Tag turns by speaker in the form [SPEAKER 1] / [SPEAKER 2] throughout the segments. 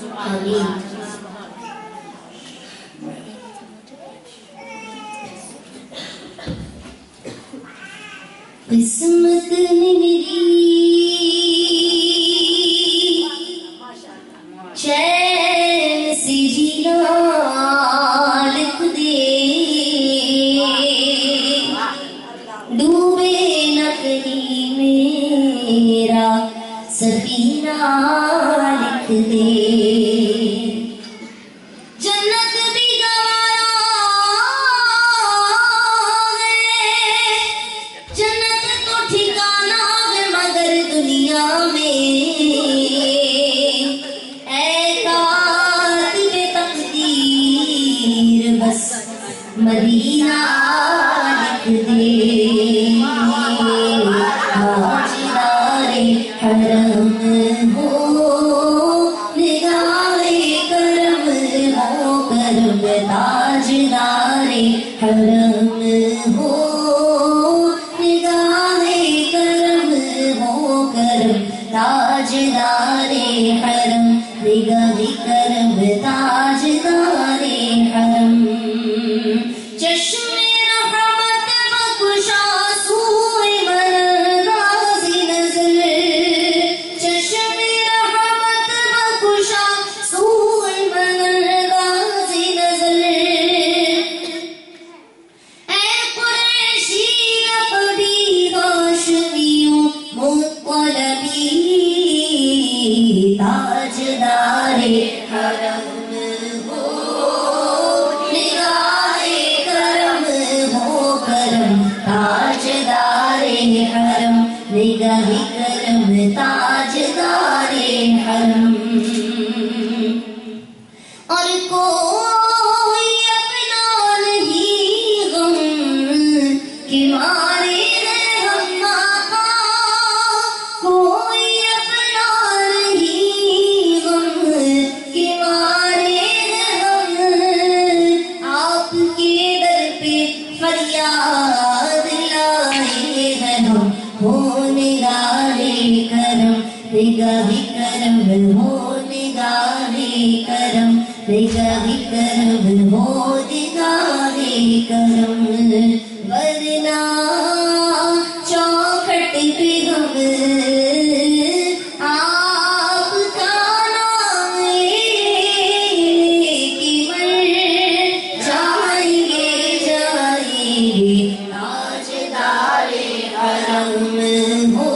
[SPEAKER 1] آمین۔ قسمت نے میری چین سے جینا لکھ دے، ڈوبے نہ کہیں میرا سفینہ لکھ دے، جنت بھی گوارا ہے، جنت تو ٹھکانا ہے مگر دنیا میں، اے کاتب تقدیر بس مدینہ لکھ دے، تاجدار حرم ہو نگاہ کرم ہو کرم، تاجدار حرم ہو نگاہ کرم ہو کرم، تاجدار حرم نگاہ کرم، تاجدار حرم، چشم رحمت بخشا سوئے برانداز نظر، چشم رحمت بخشا سوئے برانداز نظر، اے قریشی لقبی ہاشمیوں مطلبی، تاجدار حرم ہو نگاہ کرم ہو کرم، تاجدار حرم نگاہ کرم، تاجدار حرم، اور کوئی اپنا نہیں غم کہ مارے ہیں ہم آقا، کوئی اپنا نہیں غم کہ مارے ہیں ہم، آپ کے در پہ فریاد لائے ہیں ہم، ہو نگاہ کرم نگاہ کرم، ہو نگاہ کرم نگاہ کرم، ہو نگاہ کرم، ورنہ چوکھٹ پہ ہم آپ کا نام لے کے مر جائیں گے تاجدار حرم ہو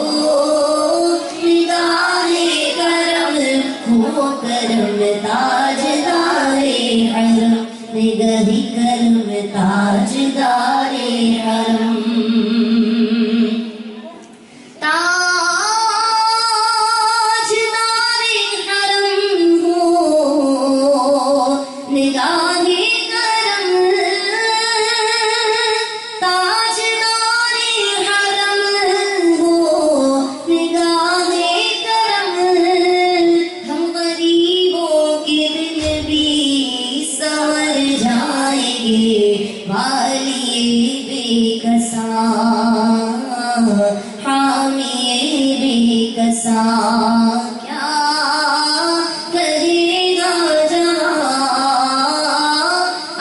[SPEAKER 1] نگاہ کرم ہو کرم، تاجدار حرم نگاہ کرم، تاجدار حرم، تاجدار حرم ہو نگاہ کرم، تاجدار حرم ہو نگاہ کرم، ہم غریبوں کے دل بھی سنور جائیں گے، والی بے کساں حامی بے کساں، کیا کرے گا جہاں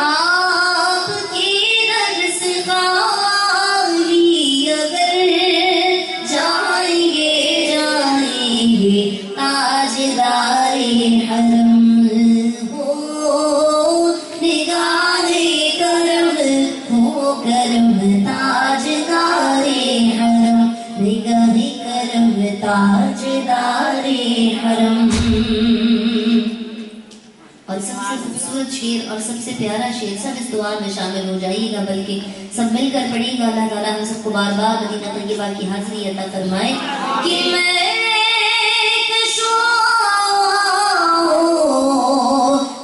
[SPEAKER 1] آپ کے در سے خالی، اگر جائیں گے تاجدار حرم ہو نگاہ کرم ہو کرم، تاجدار حرم نگاہ کرم، تاجدار حرم، اور سب سے خوبصورت شعر اور سب سے پیارا شعر، سب اس دعا میں شامل ہو جائیے گا، بلکہ سب مل کر پڑھیے گا، اللہ تعالیٰ ہم سب کو بار بار مدینہ طیبہ کی حاضری عطا فرمائے، کہ میں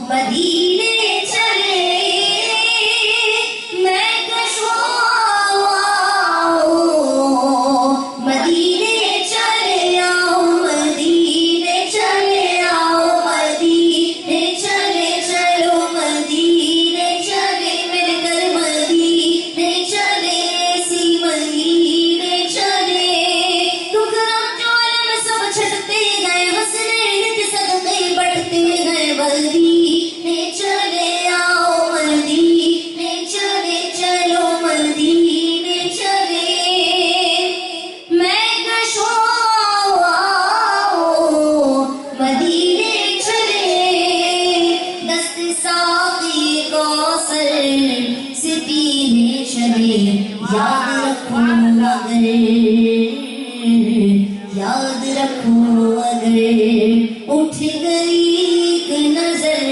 [SPEAKER 1] مدینے چلے، میں مدینے چلے آؤ، مدینے چلے آؤ، مدینے چلے چلو، مدینے چلے مل کر، مدینے چلے سی مدینے چلے، تو کرم جو علم مدینے چلے آؤ مدینے چلے چلو مدینے چلے میں کشوں مدینے چلے دست ساقی کوثر سے پینے چلے یاد رکھو اگر یاد رکھو اگر اٹھ گئی ایک نظر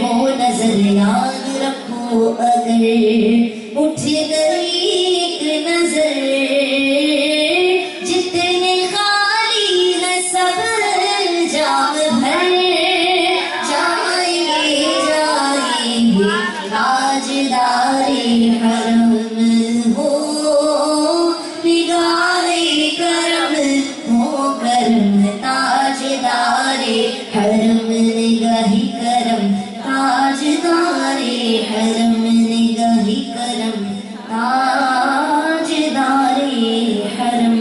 [SPEAKER 1] وہ نظر یاد رکھو اگر اٹھ گئی ایک نظر جتنے خالی ہیں سب جام بھر جائیں گے تاجدار حرم ہو نگاہ کرم ہو کرم تاجدار حرم نگاہ کرم تاجدار حرم نگاہ کرم تاجدار حرم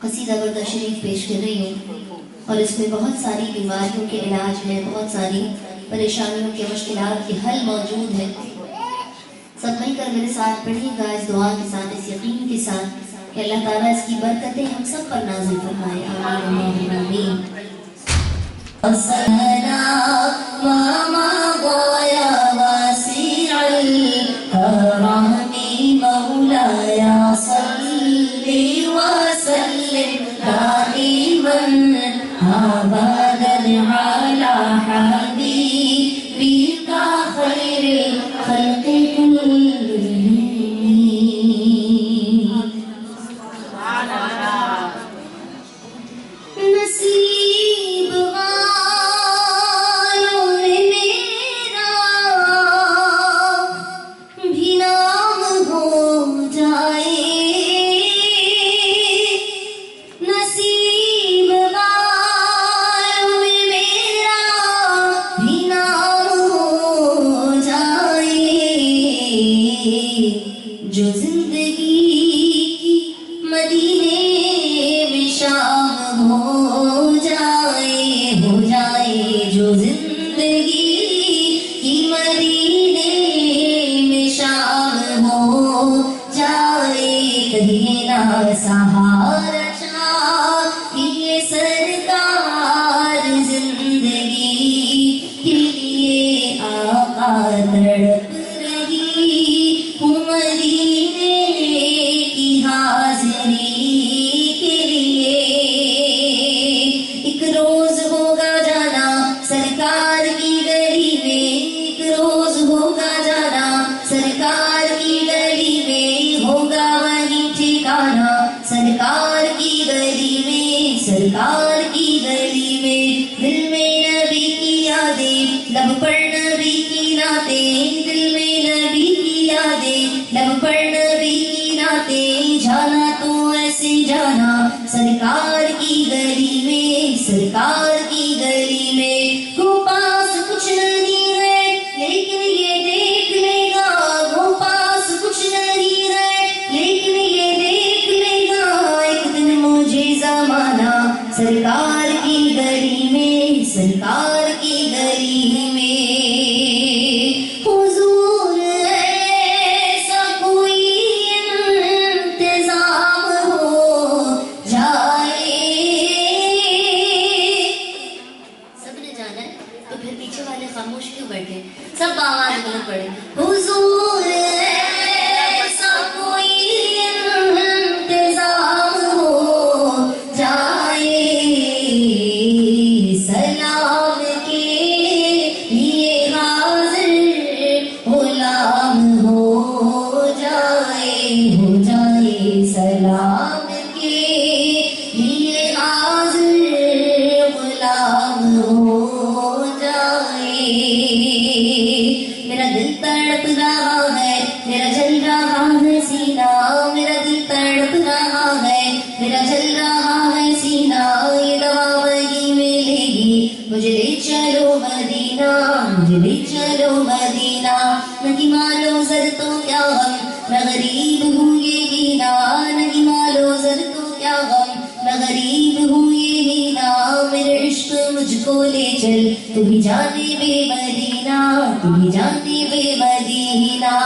[SPEAKER 1] قصیدہ برد شریف پیش کر رہی ہوں اور اس میں بہت ساری بیماریوں کے علاج ہیں، بہت ساری پریشانیوں کے مشکلات کے حل موجود ہیں۔ سب مل کر میرے ساتھ پڑھیں گا اس دعا کے ساتھ، اس یقین کے ساتھ کہ اللہ تعالیٰ اس کی برکتیں ہم سب پر نازل فرمائے، آمین اللہم آمین۔ وَسَلَّا وَمَضَى يَا وَاسِعَ الْكَرَمِ مَوْلَايَ صَلِّ وَسَلِّمْ دَائِمًا أَبَدًا عَلَى حَبِيبِكَ خَيْرِ الْخَلْقِ كُلِّهِمْ۔ نصیب والوں میں میرا بھی نام ہو جائے، نصیب والوں میں میرا بھی نام ہو جائے، جو زندگی کی مدینے میں شام ہو جائے جو زندگی کی مدینے میں شام ہو جائے، کہیں نہ سہارا چاہیے سرکار زندگی کے لیے آقا تڑپ رہی ہوں مدینے کی حاضری کے لیے، ایک روز ہوگا جانا سرکار کی گلی میں، ایک روز ہوگا جانا سرکار کی گلی میں، ہوگا وہیں ٹھکانا سرکار کی گلی میں، سرکار کی گلی میں، دل میں نبی کی یادیں لب پر نبی کی نعتیں، دل میں نبی کی یادیں لب پر نبی کی نعتیں، جانا تو ایسے جانا سرکار کی گلی میں، سرکار کی گلی میں، کو پاس کچھ نہیں ہے لیکن یہ دیکھ لے گا، وہ پاس کچھ نہیں ہے لیکن یہ دیکھ لے گا ایک دن مجھے زمانہ سرکار کی گلی میں، سرکار کی گلی میں، حضور ایسا کوئی انتظام ہو جائے، سب نے جانا ہے تو پھر پیچھے والے خاموش کیوں بیٹھے، سب آواز بلند پڑے، حضور ایسا کوئی انتظام ہو جائے، سلام کے لیے حاضر غلام ہو جائے، سلام کے لیے حاضر غلام ہو جائے، میرا دل تڑپ رہا ہے، میرا جل رہا ہے سینہ، میرا دل تڑپ رہا ہے، میرا جل رہا ہے سینہ، یہ دوا وہی ملے گی، مجھے لے چلو مدینہ، مجھے لے چلو مدینہ، میں نہیں مالو زر تو کیا غم میں غریب ہوں یہ ہینا نہیں مالو زر تو کیا غم میں غریب ہوں یہ ہینا میرے عشق مجھ کو لے چل تو ہی جانب مدینہ تو ہی جانب مدینہ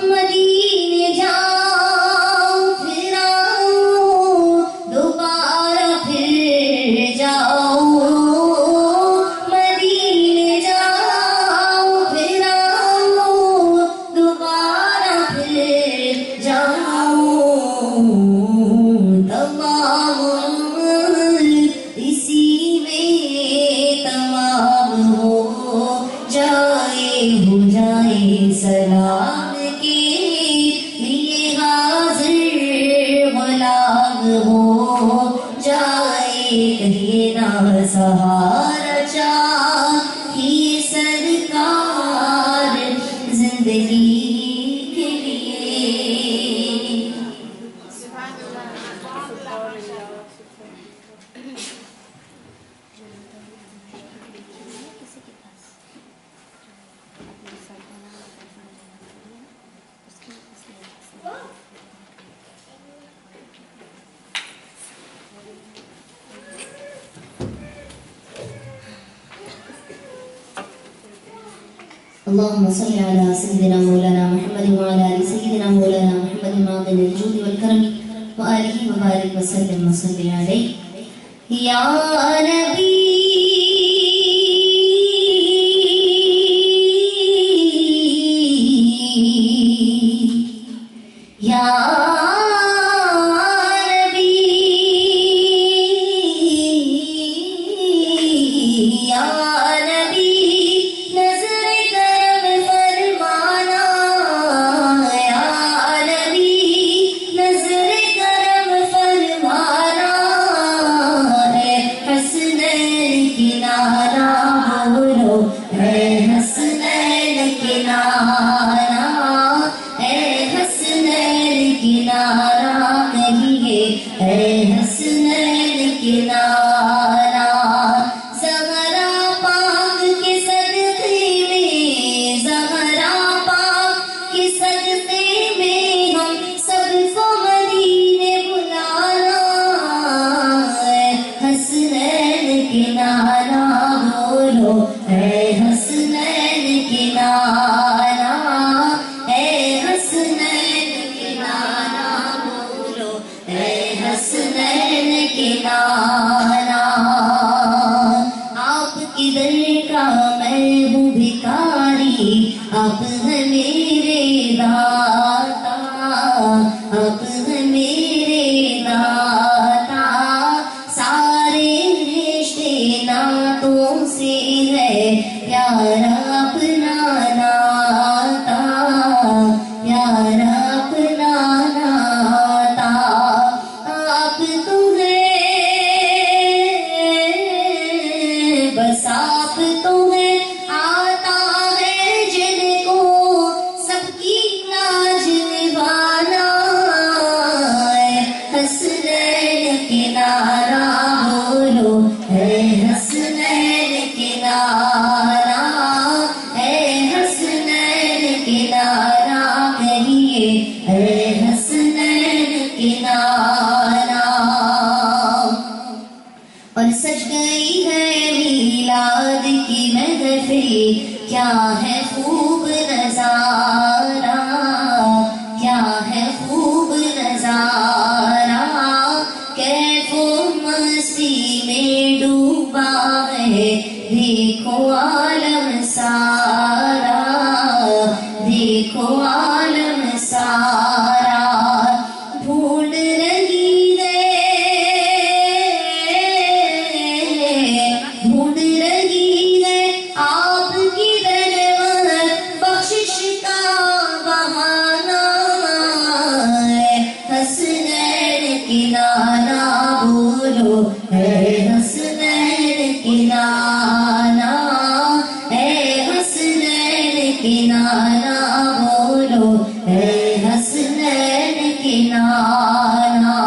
[SPEAKER 1] مدینے جاؤ پھر آؤ دوبارہ پھر جاؤ مدینے جاؤ پھر آؤ دوبارہ پھر جاؤ تمام اسی میں تمام ہو جائے سلام کے لیے حاضر غلام ہو جائے کہیں نہ سہارا چاہیے سرکار زندگی کے لیے اللهم صل على سيدنا مولانا محمد وعلى آل سيدنا مولانا محمد معظم الجود والكرم وآله وبارك وسلم وصل عليه يا نبي يا آپ ہیں میرے داتا آپ ہیں میرے داتا سارے رشتے ناتوں سے ہے پیارا اپنا ناتا پیارا اپنا ناتا آپ تو ہیں بس آپ تو ہیں اور سج گئی ہے میلاد کی محفل کیا ہے خوب نظارہ کیا ہے خوب نظارہ کیف و مستی میں ڈوبا ہے دیکھو عالم سارا دیکھو عالم سارا ڈھونڈ رہی ہے آپ کی رحمت بخشش کا بہانہ حسنین کنارہ بولو اے حسنین کنارہ اے حسنین کنارہ بولو اے حسنین کنارہ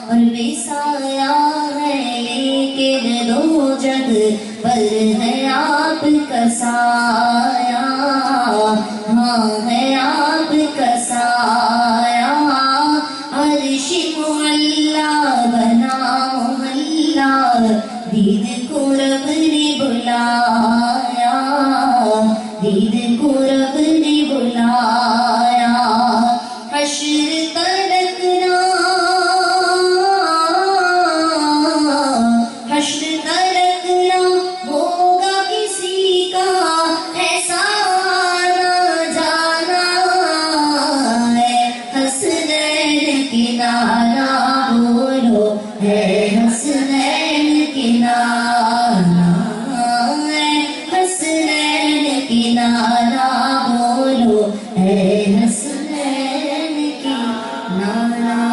[SPEAKER 1] اور بے سایہ ہے لیکن دو جگ پر ہے آپ کا سایہ دید کو رب نے بلایا حشر تلکنا ہوگا کسی کا ایسا نہ جانا ہے حسنین کنارہ بولو ہے حسنین کنارہ ہے حسنین کنارہ بولو ہے حسنین کنارہ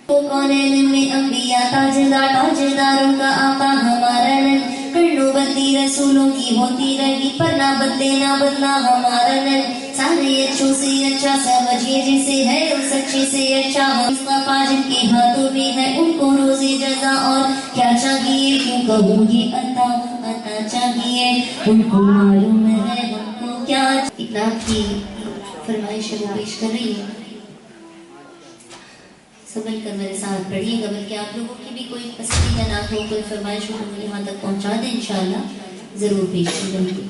[SPEAKER 1] کونین میں انبیاء تاجداروں کا آقا ہمارا نن کرنو بندی رسولوں کی ہوتی رہی پر نہ بدلے نہ بدلا ہمارا نن سارے اچھوں سے اچھا سمجھیے جسے ہے اس اچھے سے اچھا مصطفیٰ جن کے ہاتھوں میں ہے ان کو روزی جزا اور کیا چاہیے کیوں کہوں یہ عطا چاہیے ان کو معلوم ہے ان کو کیا اقرار کی فرمائش وہ پیش کر رہی ہے سب مل کر میرے ساتھ پڑھیے گا بلکہ آپ لوگوں کی بھی کوئی پسندیدہ نعت ہو کوئی فرمائش ہو تو یہاں تک پہنچا دیں انشاءاللہ ضرور پیش کریں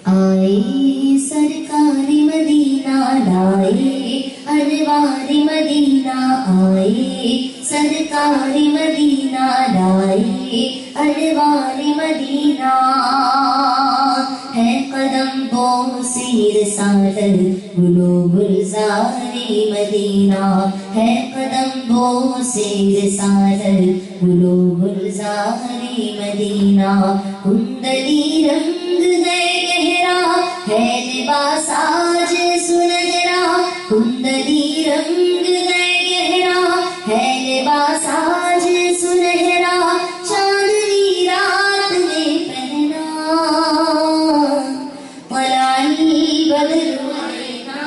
[SPEAKER 1] آئے سرکار مدینہ لائے انوار مدینہ آئے سرکار مدینہ لائے انوار مدینہ ہے قدم بوسی رسالت گلو گلزاری مدینہ ہے قدم بوسی رسالت گلو گلزاری مدینہ کندلی رنگ ہے گہرا ہے لباس آج سنہرا کندلی رنگ ہے گہرا ہے لباس آج سنہرا چاندنی رات میں پہنا طلعی بدر علینا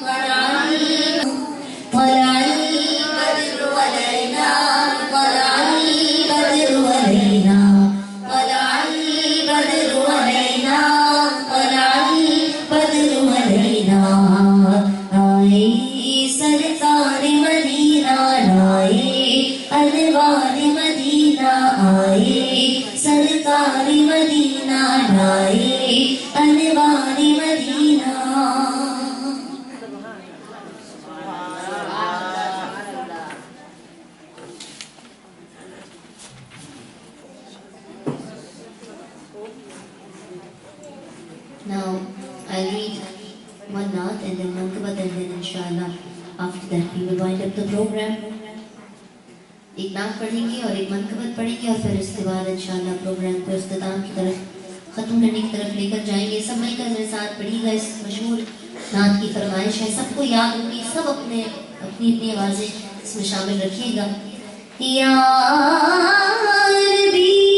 [SPEAKER 1] طلعی بدر علینا طلعی بدر علینا طلعی بدر علینا طلعی بدر علینا آئے سرکار مدینہ لائے انوار مدینہ آئے سرکار مدینہ لائے انوار مدینہ Now, I'll read one naat and then mankabat and then inshallah after that we will wind up the program. ایک نعت پڑھیں گے اور ایک منقبت پڑھیں گے اور پھر اس کے بعد انشاءاللہ پروگرام کو اختتام کی طرف ختم کرنے کی طرف لے کر جائیں گے سب مل کر میرے ساتھ پڑھیے گا اس مشہور نعت کی فرمائش ہے سب کو یاد ہوگی سب اپنی اپنی آوازیں اس میں شامل رکھیے گا یا نبی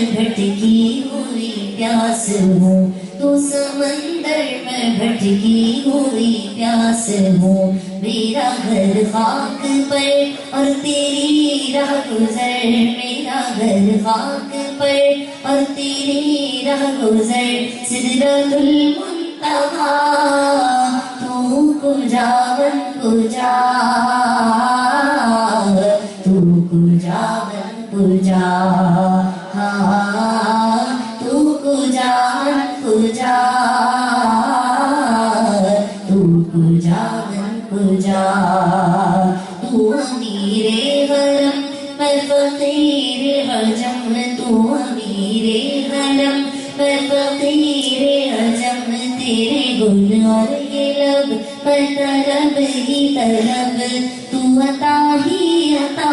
[SPEAKER 1] بھٹکی ہوئی پیاس ہوں تو سمندر میں بھٹکی ہوئی پیاس ہوں میرا گھر خاک پر اور تیری راہ گزر میرا گھر خاک پر اور تیری راہ گزر سدرۃ المنتہا تو کجا من کجا تو کجا من کجا تو کجا من کجا تو جا من کو جا تو امیر حرم میں فقیر عجم تو امیر حرم میں فقیر عجم تیرے گن اور یہ لب میں طلب ہی طلب تو عطا ہی عطا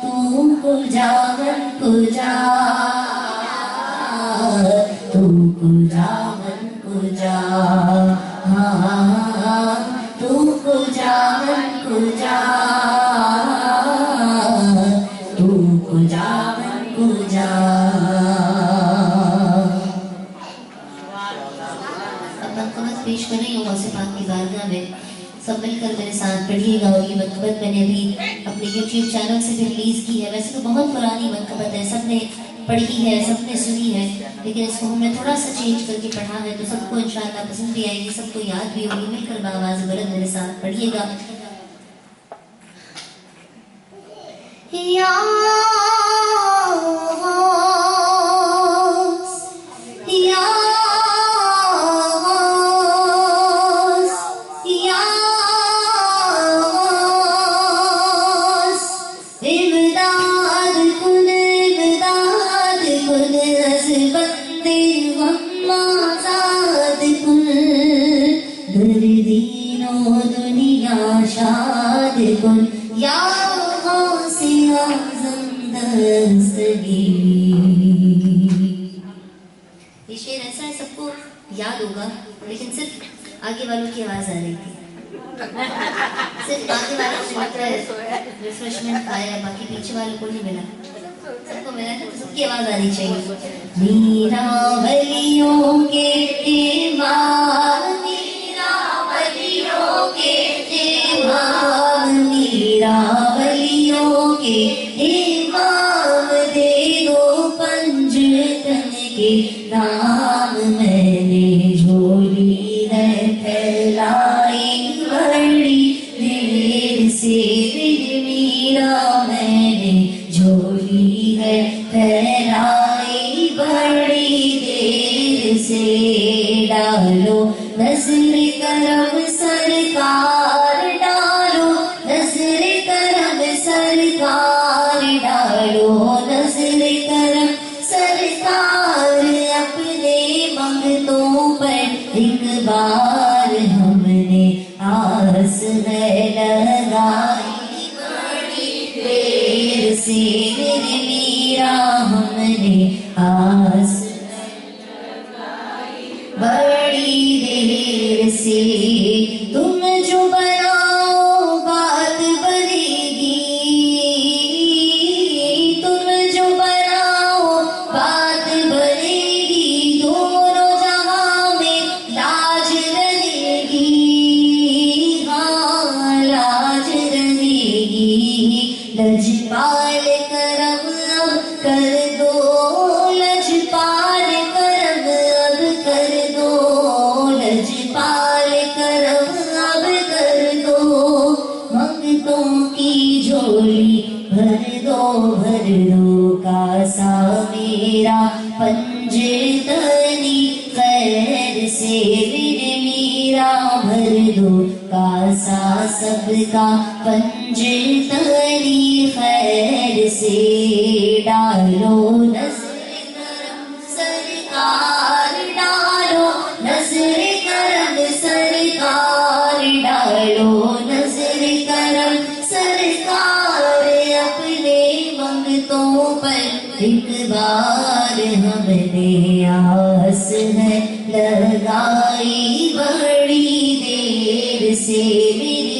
[SPEAKER 1] تو کو جا من کو جا تو کو جا من کو جا تو کو جا من کو جا تو کو جا من کو جا اب منقبت پیش کر رہی ہوں غوث پاک کی بارگاہ میں سب مل کر میرے ساتھ پڑھیے گا اور یہ منقبت میں نے ابھی اپنے یوٹیوب چینل سے بھی ریلیز کی ہے ویسے تو بہت پرانی منقبت ہے سب نے پڑھی ہے سب نے سنی ہے لیکن اس کو ہم نے تھوڑا سا چینج کر کے پڑھا ہے تو سب کو انشاءاللہ پسند بھی آئے گی سب کو یاد بھی ہوگی مل کر بآواز بلند میرے ساتھ پڑھیے گا یا شاد کن یا غوث اعظم دستگیر یہ شعر ایسا ہے سب کو یاد ہوگا لیکن صرف آگے والوں کی آواز آ رہی تھی صرف آگے والوں کو لگ رہا ہے ریفریشمنٹ آیا باقی پیچھے والوں کو نہیں ملا سب کو ملا ہے تو سب کی آواز آنی چاہیے میرا ولیوں کے امام میرا ولیوں کے امام دے دو پنجتن کے نام میں نے جھولی ہے پھیلائی بڑی دیر سے میرا میں نے جھولی ہے پھیلائی بڑی دیر سے ڈالو نظر کرم سرکار ڈالو نظر کرم سرکار ڈالو نظر کرم سرکار اپنے منگتوں پر ایک بار ہم نے آس ہے لگائی بڑی دیر سے میرا ہم نے آس بڑی دیر سے تم جو بناؤ بات بنے گی تم جو بناؤ بات بنے گی دونوں جہاں میں لاج رہے گی ہاں لاج رہے گی لجپال کرم اب کر دو لجپال کرم اب کر دو لجپال کرم اب کر دو منگتوں کی جھولی بھر دو کاسا میرا پنجتنی خیر سے میرا بھر دو کاسا سب کا پنجتنی خیر سے ڈالو نظر کرم سرکار ڈالو نظر کرم سرکار ڈالو نظر کرم سرکار اپنے منگتوں پر ایک بار ہم نے آس ہے لگائی بڑی دیر سے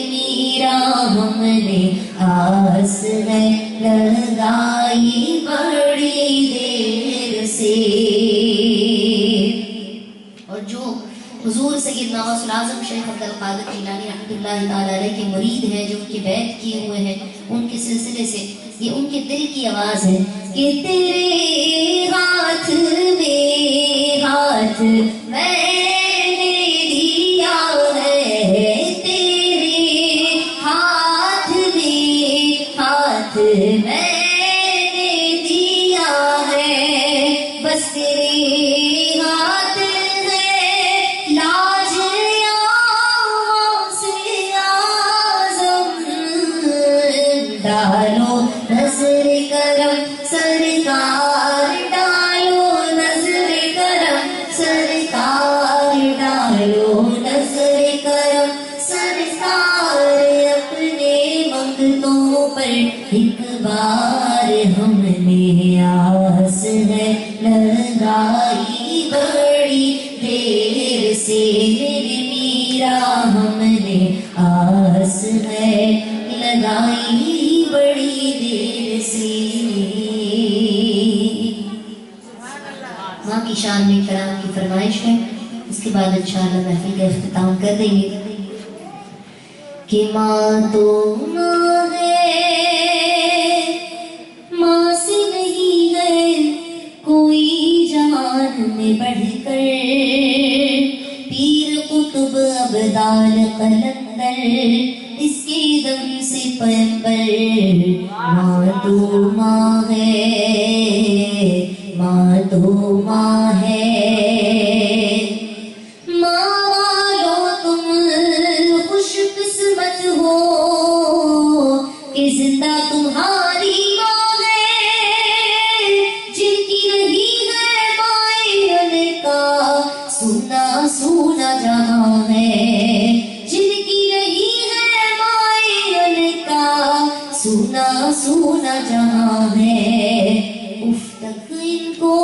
[SPEAKER 1] میرا ہم نے آس ہے لگائی بڑی دیر سے اور جو حضور سیدنا غوث الاعظم شیخ عبد القادر جیلانی رحمۃ اللہ تعالی علیہ کے مرید ہیں جو ان کے بیعت کیے ہوئے ہیں ان کے سلسلے سے یہ ان کے دل کی آواز ہے کہ تیرے ہاتھ میں نے دیا ہے تیرے ہاتھ میں نے دیا ہے بس تیرے ہاتھ ہے لاج یا فرمائش ہے. اس کے بعد انشاءاللہ محفل کا اختتام کر دیں گے. کہ ماں تو ماں ہے، ماں سے نہیں ہے کوئی جہان میں بڑھ کر. پیر قطب ابدال قلندر اس کے دم سے پیمبر. ماں تو ماں ہے، ماں تو ماں ہے. ماں والو تم خوش قسمت ہو کہ زندہ تمہاری ماں ہے. جن کی نہیں ہے مائیں کا سونا سونا جہاں ہے. جن کی نہیں ہے مائیں کا سونا سونا جہاں ہے. اف تک ان کو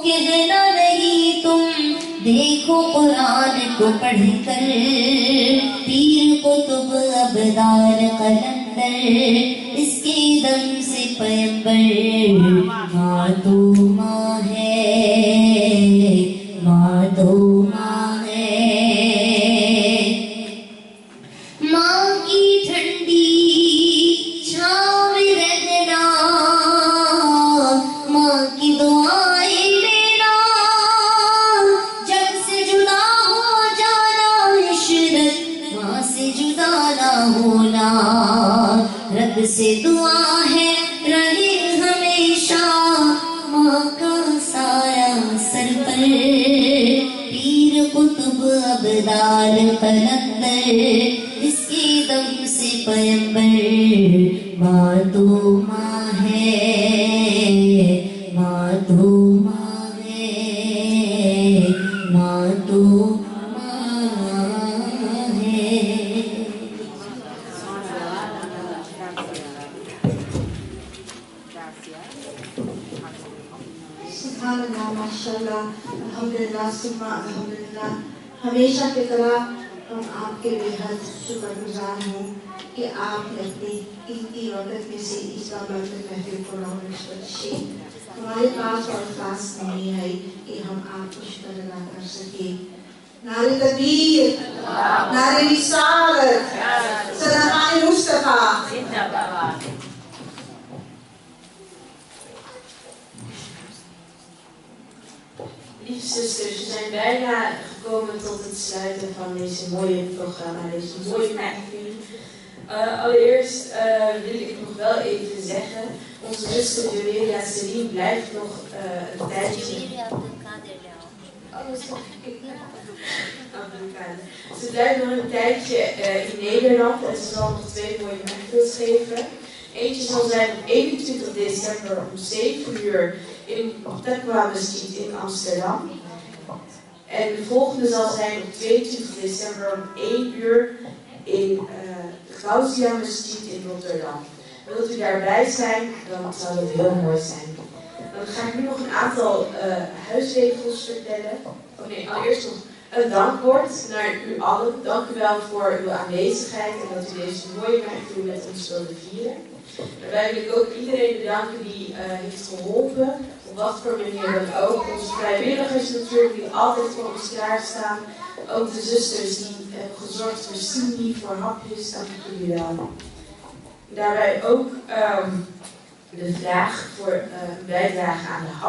[SPEAKER 1] کہنا نہیں تم دیکھو قرآن کو پڑھ کر. پیر قطب ابدال قلندر اس کے دم سے پیمبر. ماں تو ماں ہے، ماں تو ماں ہے. ماں کی ٹھنڈی چھاؤں میں رہنا، ماں کی دعائیں لینا. جگ سے جدا ہو جانا عشرت، ماں سے جدا نہ ہونا. رب سے دعا ہے رہے ہمیشہ ماں کا سایہ سر پر. پیر قطب ابدال قلندر اس کے دم سے پیمبر. ماں تو ماں ہے، ماں تو ماں ہے، ماں تو ماں ہے.
[SPEAKER 2] سبحان اللہ، ماشاءاللہ، الحمدللہ ثم الحمدللہ. ہمیشہ کی طرح ہم آپ کے بے حد شکر گزار ہیں کہ آپ نے اپنی قیمتی وقت میں سے اس بابرکت محفل کو رونق بخشی. ہمارے پاس اور خاص نہیں آئی کہ ہم آپ کو شکر ادا کر سکیں. نعرہ تکبیر، نعرہ رسالت، صدقہ مصطفیٰ.
[SPEAKER 3] Lieve zusters, we zijn bijna gekomen tot het sluiten van deze mooie programma, deze mooie magazine. Allereerst wil ik nog wel even zeggen, onze zuster Julia Selim blijft nog een tijdje... Ze blijft nog een tijdje in Nederland en ze zal nog 2 mooie magazines geven. Eentje zal zijn op 21 december om 7 uur in Taqwa Masjid in Amsterdam. En de volgende zal zijn op 22 december om 1 uur in de Gauzia Masjid in Rotterdam. Wilt u daarbij zijn, dan zou dat heel mooi zijn. Dan ga ik nu nog een aantal huisregels vertellen. Oh nee, allereerst nog een dankwoord naar u allen. Dank u wel voor uw aanwezigheid en dat u deze mooie magazine met ons wilde vieren. Daarbij wil ik ook iedereen bedanken die heeft geholpen, op wat voor manier dan ook. Onze vrijwilligers natuurlijk, die altijd voor ons klaarstaan. Ook de zusters die hebben gezorgd voor sini, voor hapjes, dank jullie wel. Daarbij ook de vraag voor een bijdrage aan de hap.